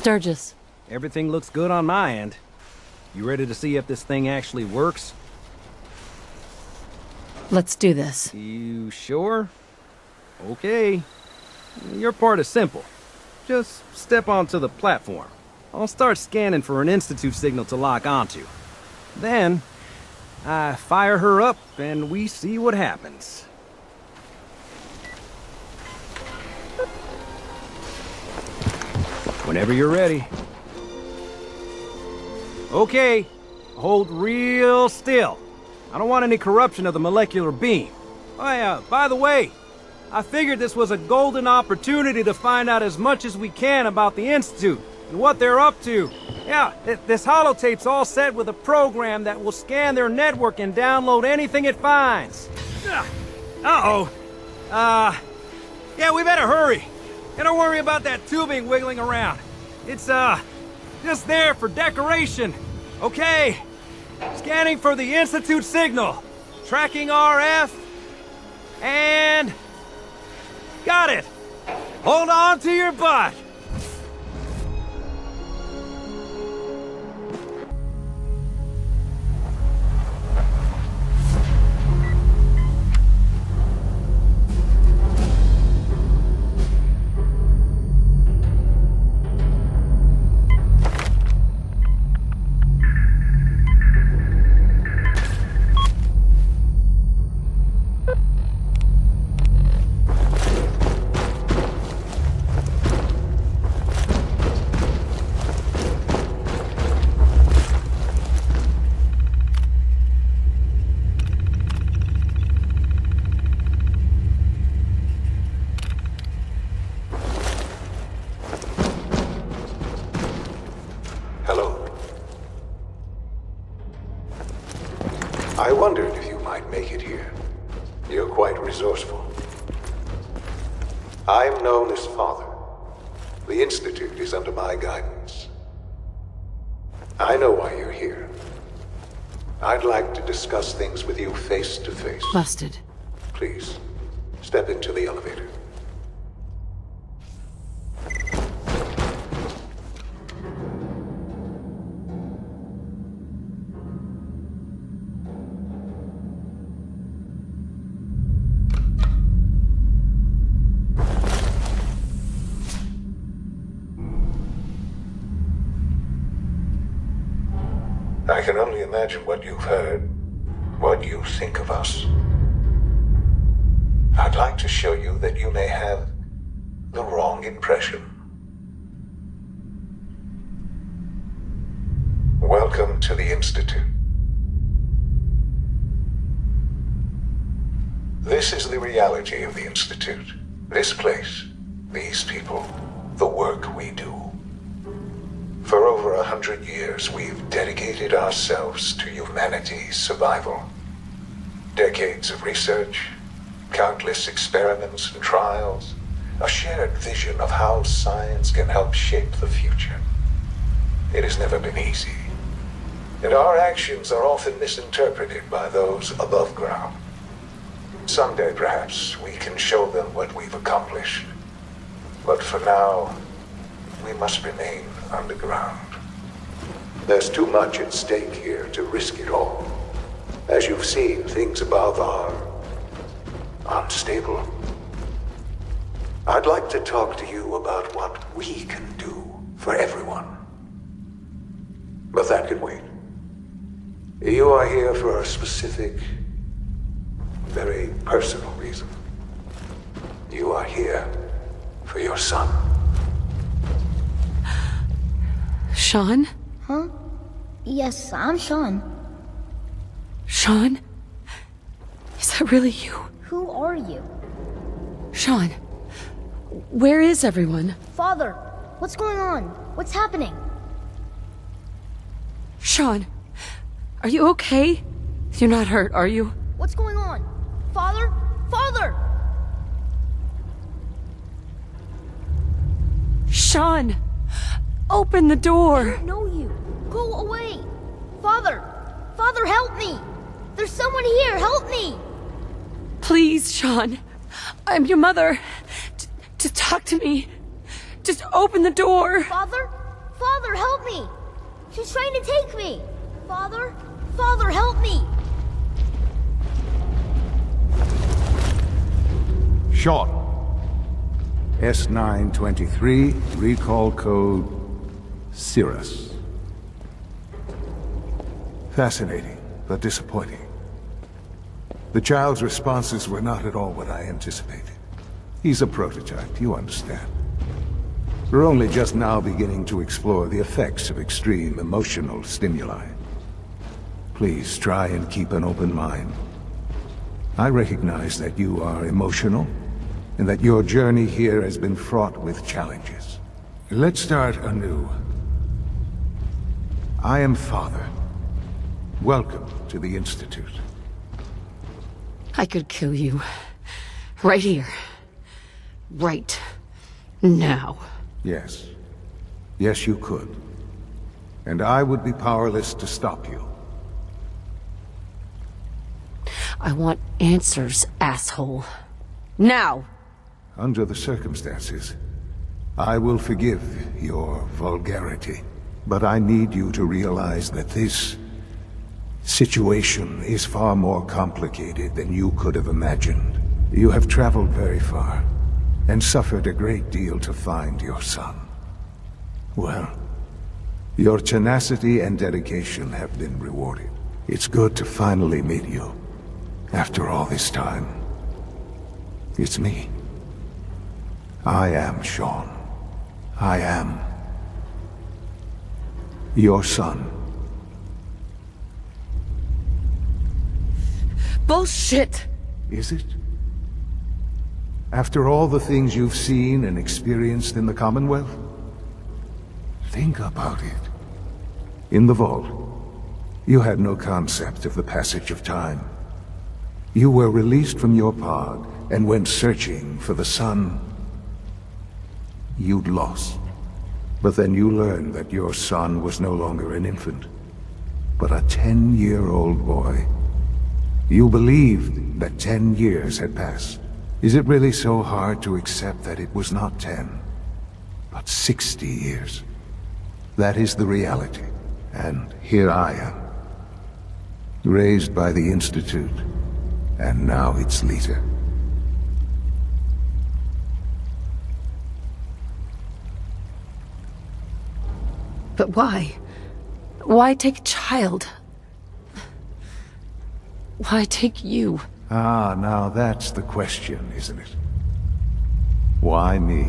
Sturgis. Everything looks good on my end. You ready to see if this thing actually works? Let's do this. You sure? Okay. Your part is simple. Just step onto the platform. I'll start scanning for an Institute signal to lock onto. Then, I fire her up and we see what happens. Whenever you're ready. Okay, hold real still. I don't want any corruption of the molecular beam. Oh, by the way, I figured this was a golden opportunity to find out as much as we can about the Institute and what they're up to. Yeah, this holotape's all set with a program that will scan their network and download anything it finds. Uh-oh. Yeah, we better hurry. And don't worry about that tubing wiggling around. It's, just there for decoration. Okay. Scanning for the Institute signal. Tracking RF. And... got it. Hold on to your butt. I wondered if you might make it here. You're quite resourceful. I'm known as Father. The Institute is under my guidance. I know why you're here. I'd like to discuss things with you face to face. Busted. Please, step into the elevator. I can only imagine what you've heard, what you think of us. I'd like to show you that you may have the wrong impression. Welcome to the Institute. This is the reality of the Institute. This place, these people, the work we do. For over 100 years, we've dedicated ourselves to humanity's survival. Decades of research, countless experiments and trials, a shared vision of how science can help shape the future. It has never been easy, and our actions are often misinterpreted by those above ground. Someday, perhaps, we can show them what we've accomplished. But for now, we must remain underground. There's too much at stake here to risk it all. As you've seen, things above are unstable. I'd like to talk to you about what we can do for everyone. But that can wait. You are here for a specific, very personal reason. You are here for your son. Sean? Huh? Yes, I'm Sean. Sean? Is that really you? Who are you? Sean, where is everyone? Father, what's going on? What's happening? Sean, are you okay? You're not hurt, are you? What's going on? Father? Father! Sean! Open the door! I don't know you. Go away! Father! Father, help me! There's someone here! Help me! Please, Sean. I'm your mother. To talk to me. Just open the door. Father? Father, help me! She's trying to take me! Father? Father, help me! Sean. S923, recall code Cirrus. Fascinating, but disappointing. The child's responses were not at all what I anticipated. He's a prototype, you understand. We're only just now beginning to explore the effects of extreme emotional stimuli. Please try and keep an open mind. I recognize that you are emotional, and that your journey here has been fraught with challenges. Let's start anew. I am Father. Welcome to the Institute. I could kill you. Right here. Right now. Yes. Yes, you could. And I would be powerless to stop you. I want answers, asshole. Now! Under the circumstances, I will forgive your vulgarity. But I need you to realize that this situation is far more complicated than you could have imagined. You have traveled very far, and suffered a great deal to find your son. Well, your tenacity and dedication have been rewarded. It's good to finally meet you, after all this time. It's me. I am Sean. I am your son. Bullshit! Is it? After all the things you've seen and experienced in the Commonwealth? Think about it. In the Vault, you had no concept of the passage of time. You were released from your pod and went searching for the son you'd lost. But then you learned that your son was no longer an infant, but a 10-year-old boy. You believed that 10 years had passed. Is it really so hard to accept that it was not 10, but 60 years? That is the reality. And here I am, raised by the Institute, and now its leader. But why? Why take a child? Why take you? Ah, now that's the question, isn't it? Why me?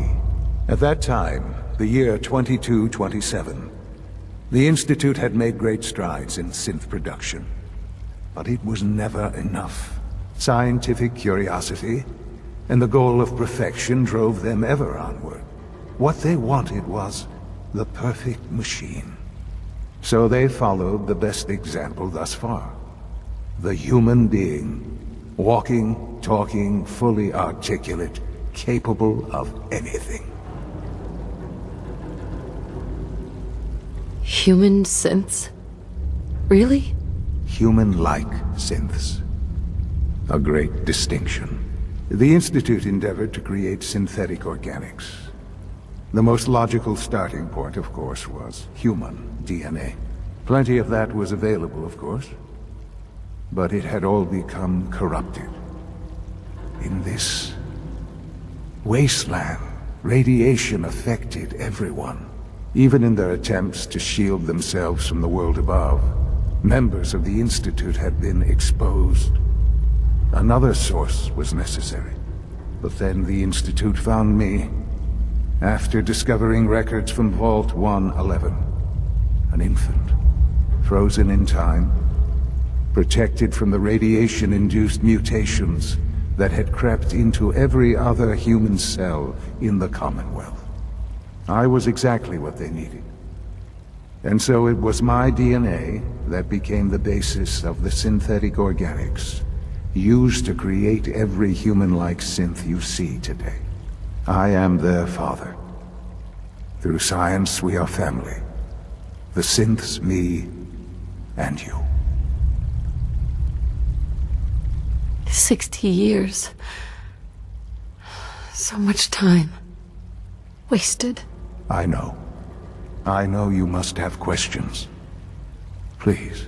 At that time, the year 2227, the Institute had made great strides in synth production. But it was never enough. Scientific curiosity and the goal of perfection drove them ever onward. What they wanted was the perfect machine. So they followed the best example thus far. The human being. Walking, talking, fully articulate, capable of anything. Human synths? Really? Human-like synths. A great distinction. The Institute endeavored to create synthetic organics. The most logical starting point, of course, was human DNA. Plenty of that was available, of course. But it had all become corrupted. In this wasteland, radiation affected everyone. Even in their attempts to shield themselves from the world above, members of the Institute had been exposed. Another source was necessary. But then the Institute found me, after discovering records from Vault 111. An infant, frozen in time, protected from the radiation-induced mutations that had crept into every other human cell in the Commonwealth. I was exactly what they needed. And so it was my DNA that became the basis of the synthetic organics used to create every human-like synth you see today. I am their father. Through science, we are family. The synths, me, and you. 60 years. So much time. Wasted. I know. I know you must have questions. Please,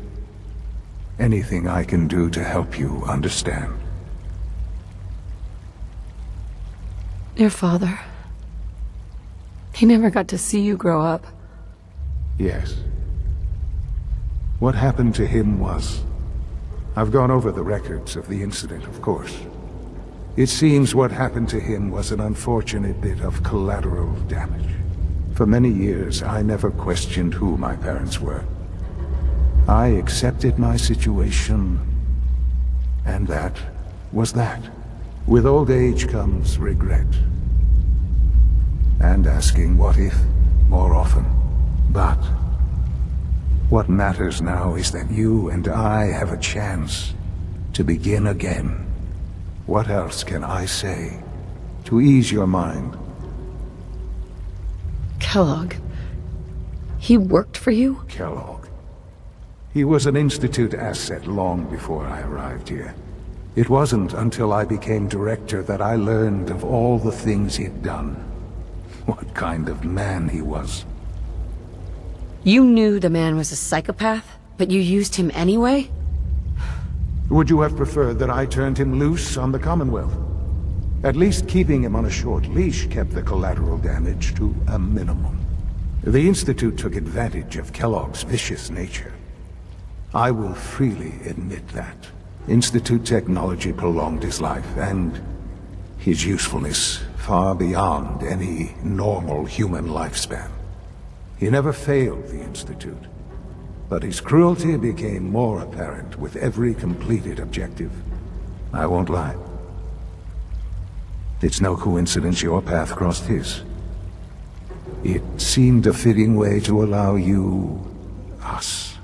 anything I can do to help you understand. Your father. He never got to see you grow up. Yes. What happened to him was... I've gone over the records of the incident, of course. It seems what happened to him was an unfortunate bit of collateral damage. For many years, I never questioned who my parents were. I accepted my situation, and that was that. With old age comes regret. And asking what if more often. But what matters now is that you and I have a chance to begin again. What else can I say to ease your mind? Kellogg. He worked for you? Kellogg. He was an Institute asset long before I arrived here. It wasn't until I became director that I learned of all the things he'd done. What kind of man he was. You knew the man was a psychopath, but you used him anyway? Would you have preferred that I turned him loose on the Commonwealth? At least keeping him on a short leash kept the collateral damage to a minimum. The Institute took advantage of Kellogg's vicious nature. I will freely admit that. Institute technology prolonged his life, and his usefulness far beyond any normal human lifespan. He never failed the Institute, but his cruelty became more apparent with every completed objective. I won't lie. It's no coincidence your path crossed his. It seemed a fitting way to allow you, us,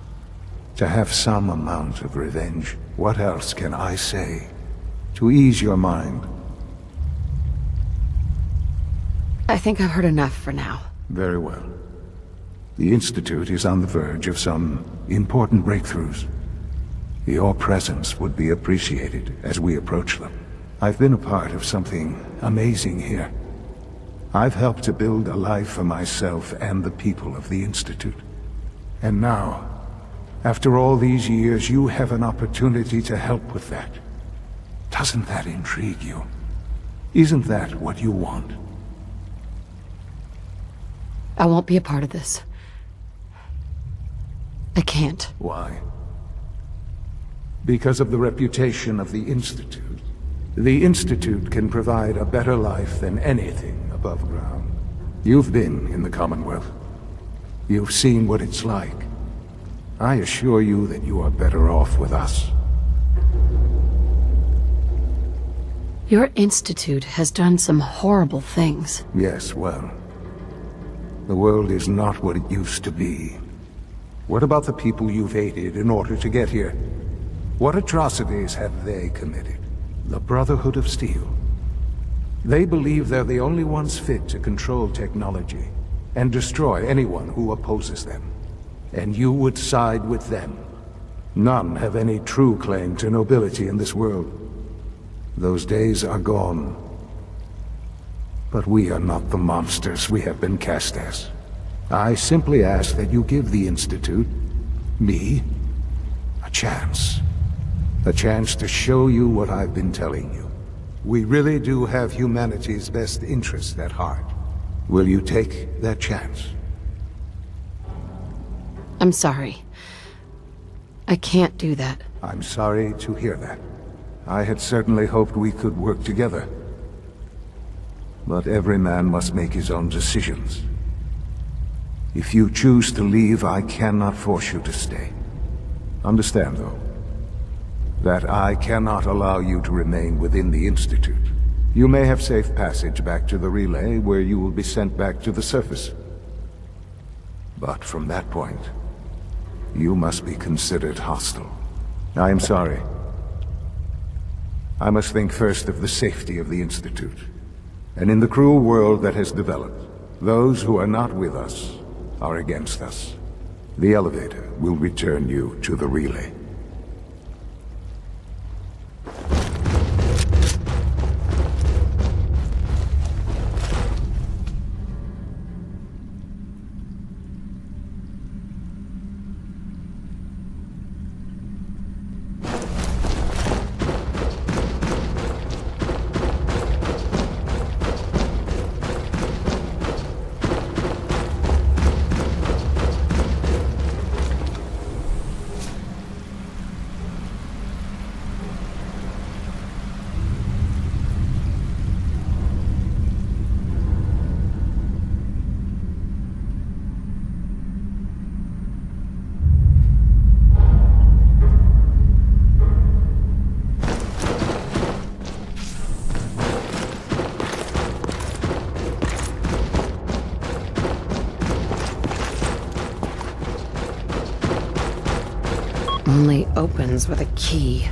to have some amount of revenge. What else can I say to ease your mind? I think I've heard enough for now. Very well. The Institute is on the verge of some important breakthroughs. Your presence would be appreciated as we approach them. I've been a part of something amazing here. I've helped to build a life for myself and the people of the Institute. And now, after all these years, you have an opportunity to help with that. Doesn't that intrigue you? Isn't that what you want? I won't be a part of this. I can't. Why? Because of the reputation of the Institute. The Institute can provide a better life than anything above ground. You've been in the Commonwealth. You've seen what it's like. I assure you that you are better off with us. Your institute has done some horrible things. Yes, well, the world is not what it used to be. What about the people you've aided in order to get here? What atrocities have they committed? The Brotherhood of Steel. They believe they're the only ones fit to control technology and destroy anyone who opposes them. And you would side with them. None have any true claim to nobility in this world. Those days are gone. But we are not the monsters we have been cast as. I simply ask that you give the Institute, me, a chance. A chance to show you what I've been telling you. We really do have humanity's best interest at heart. Will you take that chance? I'm sorry. I can't do that. I'm sorry to hear that. I had certainly hoped we could work together. But every man must make his own decisions. If you choose to leave, I cannot force you to stay. Understand, though, that I cannot allow you to remain within the Institute. You may have safe passage back to the relay, where you will be sent back to the surface. But from that point, you must be considered hostile. I am sorry. I must think first of the safety of the Institute. And in the cruel world that has developed, those who are not with us are against us. The elevator will return you to the relay. ends with a key.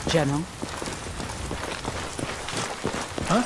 General? Huh?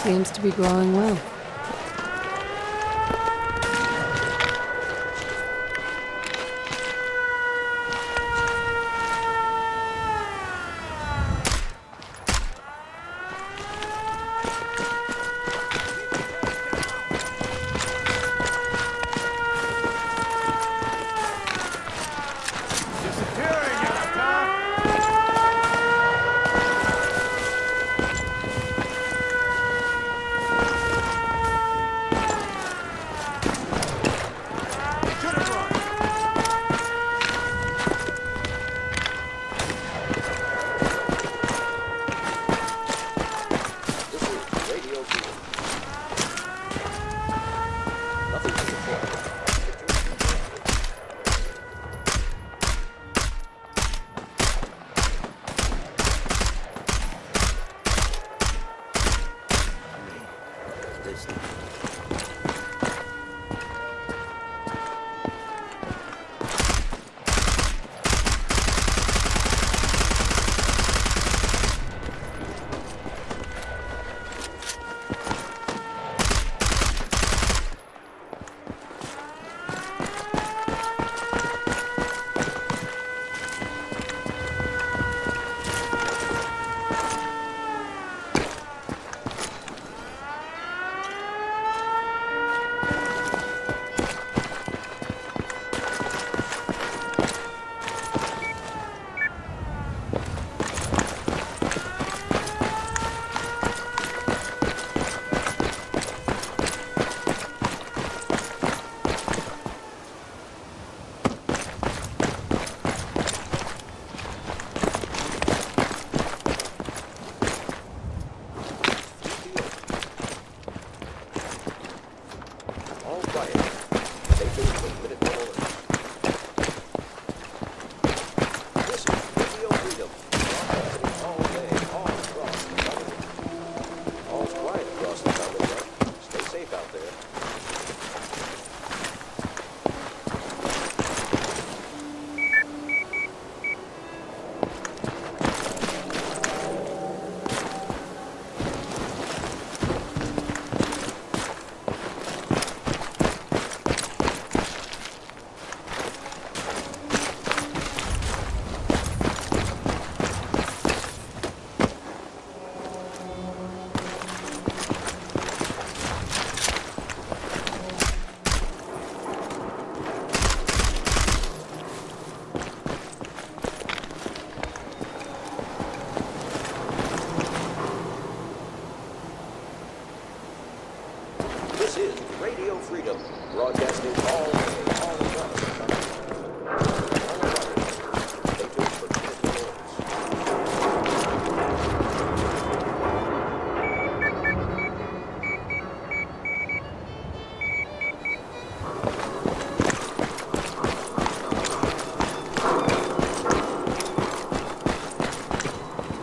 Seems to be growing well. Broadcasting all day, all across the country. All right. Stay tuned for critical alerts.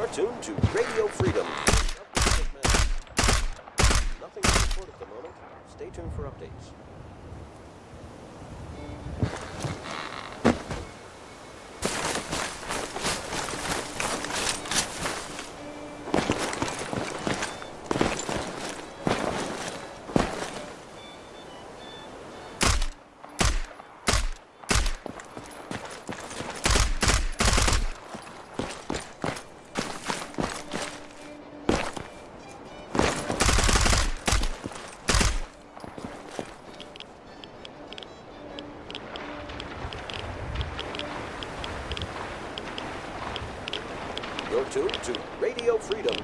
You're tuned to Radio Freedom. Nothing to report at the moment. Stay tuned for updates. You're tuned to Radio Freedom.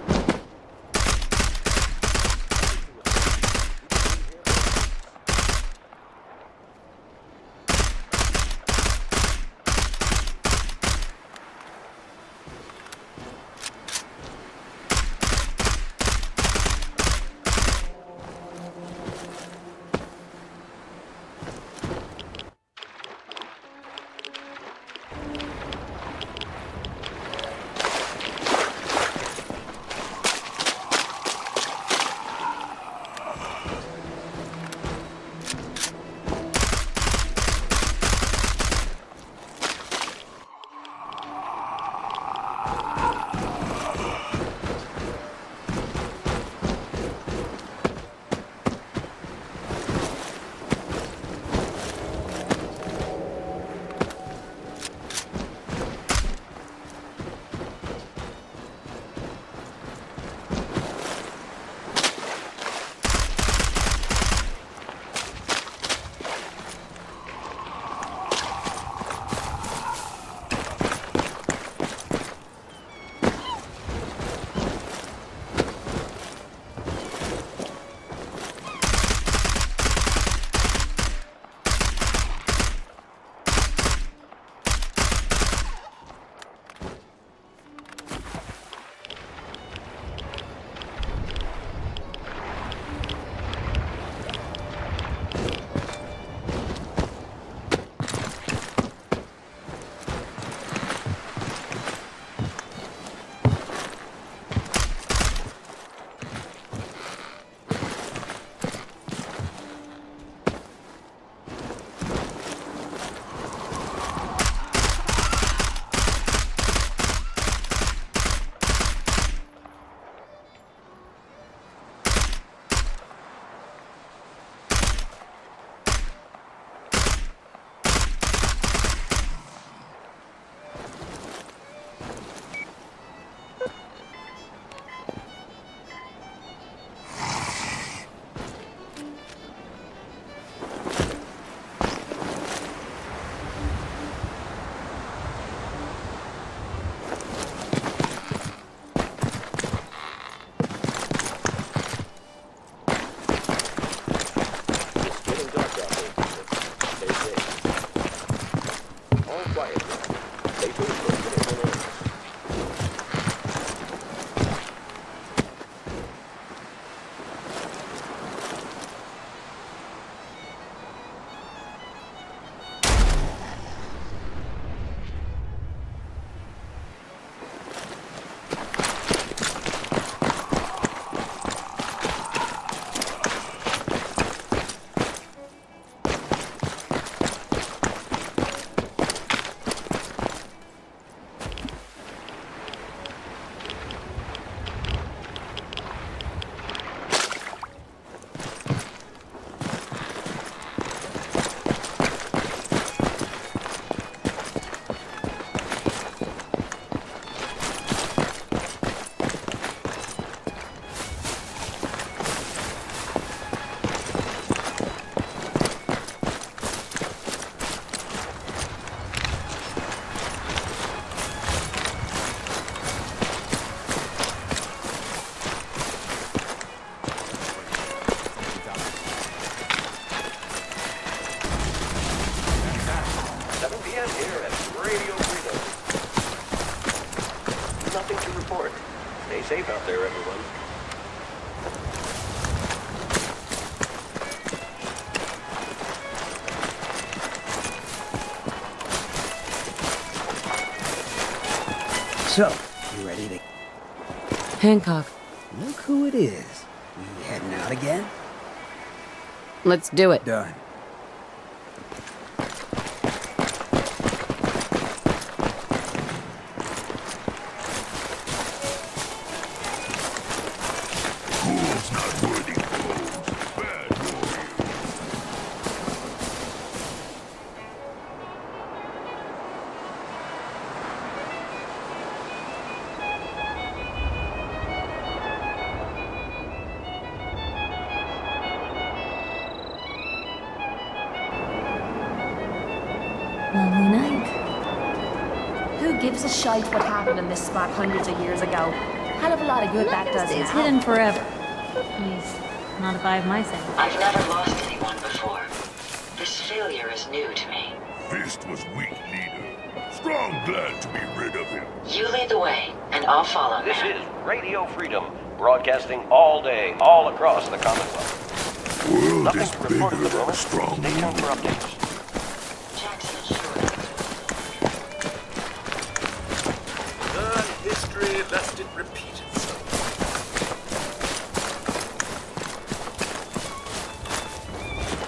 safe out there, everyone. So, you ready to... Hancock, Look who it is. We heading out again? let's do it. Done. Lonely night. Who gives a shite what happened in this spot hundreds of years ago? Hell of a lot of good that does It's now. hidden forever. At least, not if I have my say. I've never lost anyone before. This failure is new to me. Fist was weak leader. Strong glad to be rid of him. You lead the way, and I'll follow. This man. is Radio Freedom, broadcasting all day, all across the Commonwealth. World Nothing is to report bigger at the than a moment. strong Stay tuned for leader. updates. Jackson is sure. Learn history lest it repeat itself.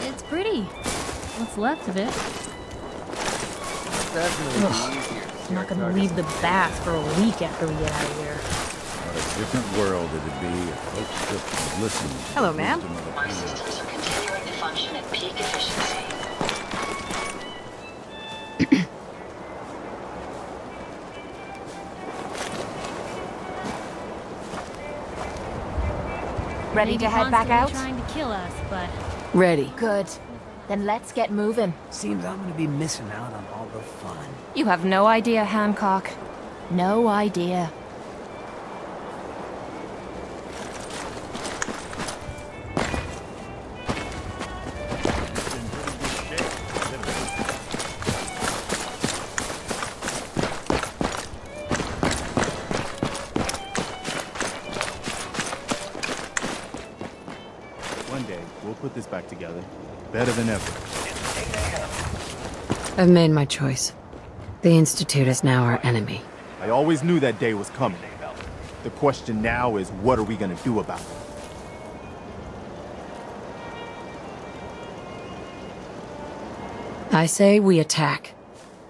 It's pretty. What's left of it. I'm not gonna leave the bath for a week after we get out of here. What a different world it'd be if folks just listened. Hello, ma'am. My systems are continuing to function at peak efficiency. Ready to head back out? Trying to kill us, but Ready. Good. Then let's get moving. Seems I'm gonna be missing out on all the fun. You have no idea, Hancock. No idea. One day, we'll put this back together. Better than ever. I've made my choice. The Institute is now our enemy. I always knew that day was coming. The question now is, what are we gonna do about it? I say we attack.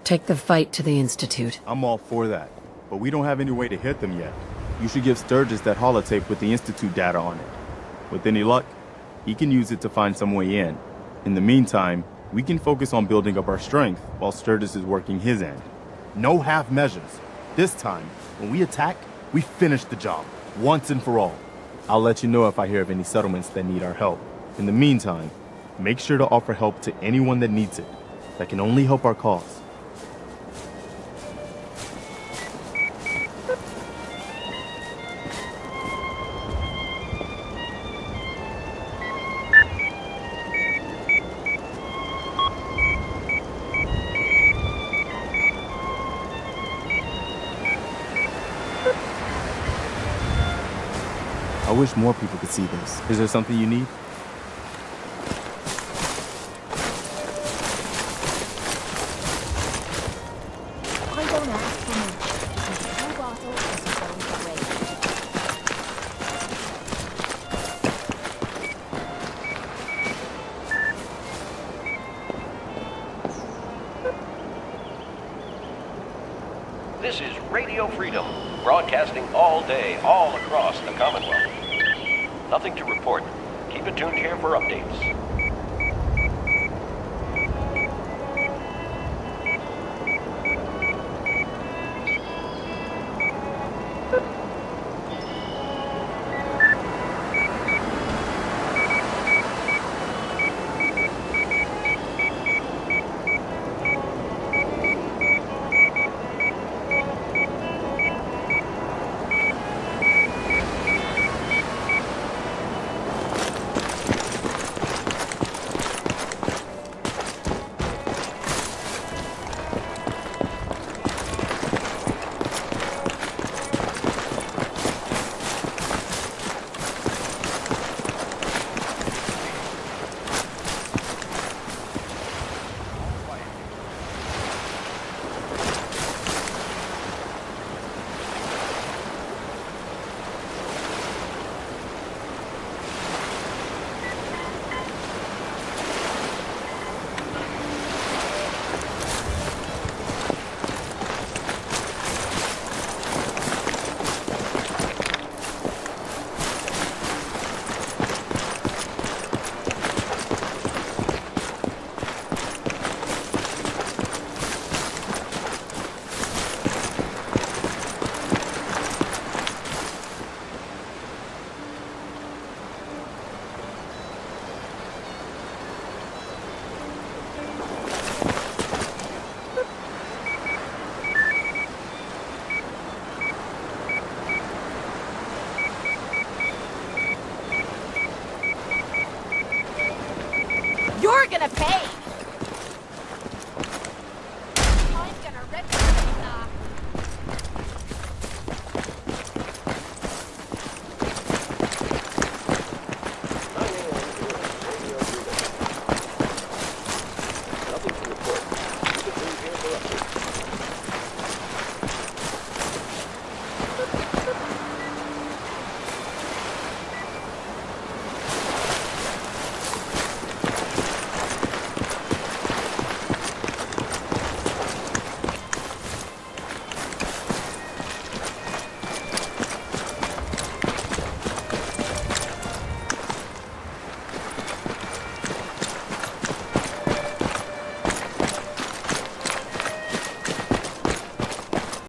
Take the fight to the Institute. I'm all for that, but we don't have any way to hit them yet. You should give Sturgis that holotape with the Institute data on it. With any luck, he can use it to find some way in. In the meantime, we can focus on building up our strength while Sturgis is working his end. No half measures. This time, when we attack, we finish the job, once and for all. I'll let you know if I hear of any settlements that need our help. In the meantime, make sure to offer help to anyone that needs it. That can only help our cause. I wish more people could see this. Is there something you need? I don't ask for much. Just need a blue bottle and some bones of rage. This is Radio Freedom, broadcasting all day, all across the Commonwealth. Nothing to report. Keep it tuned here for updates. gonna pay?